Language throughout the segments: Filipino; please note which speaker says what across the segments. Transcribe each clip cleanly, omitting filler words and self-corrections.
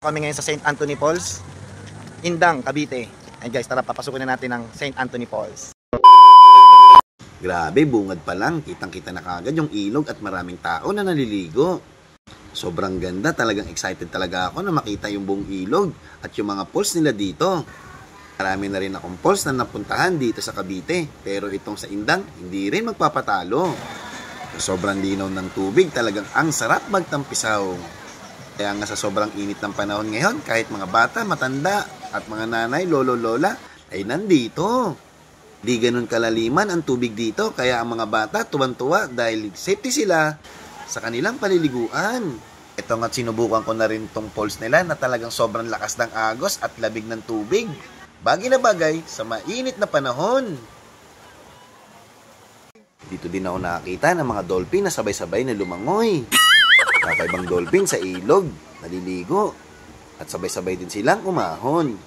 Speaker 1: Kami ngayon sa St. Anthony Falls, Indang, Cavite. Ay guys, tara papasukin na natin ang St. Anthony Falls.
Speaker 2: Grabe, bungad pa lang, kitang-kita na kagad yung ilog at maraming tao na naliligo. Sobrang ganda, talagang excited talaga ako na makita yung buong ilog at yung mga falls nila dito. Marami na rin akong falls na napuntahan dito sa Cavite, pero itong sa Indang, hindi rin magpapatalo. Sobrang linaw ng tubig, talagang ang sarap magtampisaw. Kaya nga sa sobrang init ng panahon ngayon, kahit mga bata, matanda, at mga nanay, lolo, lola, ay nandito. Di ganun kalaliman ang tubig dito, kaya ang mga bata tuwan-tuwa dahil safety sila sa kanilang paliliguan. Ito nga't sinubukan ko na rin tong falls nila na talagang sobrang lakas ng agos at labig ng tubig. Bagay na bagay sa mainit na panahon. Dito din ako nakakita ng mga dolphin na sabay-sabay na lumangoy. Kakaibang dolphin sa ilog, naliligo, at sabay-sabay din silang umahon.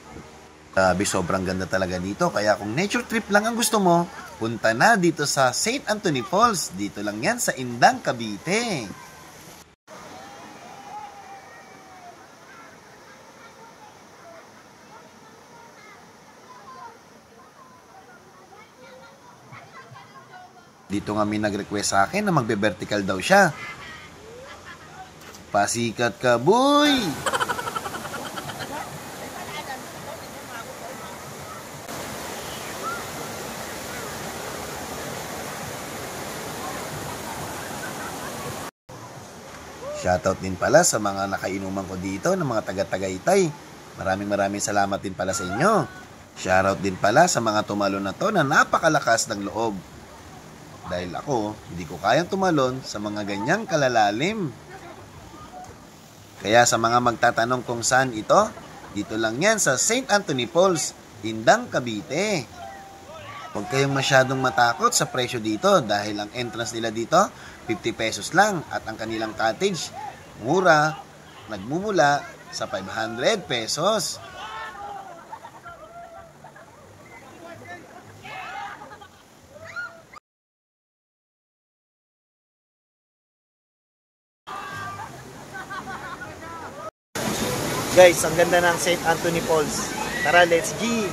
Speaker 2: Grabe, sobrang ganda talaga dito, kaya kung nature trip lang ang gusto mo, punta na dito sa St. Anthony Falls. Dito lang yan sa Indang, Cavite. Dito nga may nag-request sa akin na magbe-vertical daw siya. Pasikat ka, boy! Shoutout din pala sa mga nakainuman ko dito ng mga taga-Tagaytay. Maraming salamat din pala sa inyo. Shoutout din pala sa mga tumalon na to na napakalakas ng loob. Dahil ako, hindi ko kayang tumalon sa mga ganyang kalalalim. Kaya sa mga magtatanong kung saan ito, dito lang yan sa St. Anthony Falls, Indang, Cavite. Huwag kayong masyadong matakot sa presyo dito dahil ang entrance nila dito, 50 pesos lang at ang kanilang cottage, mura, nagmumula sa 500 pesos.
Speaker 1: Guys, ang ganda ng St. Anthony Falls. Tara, let's go!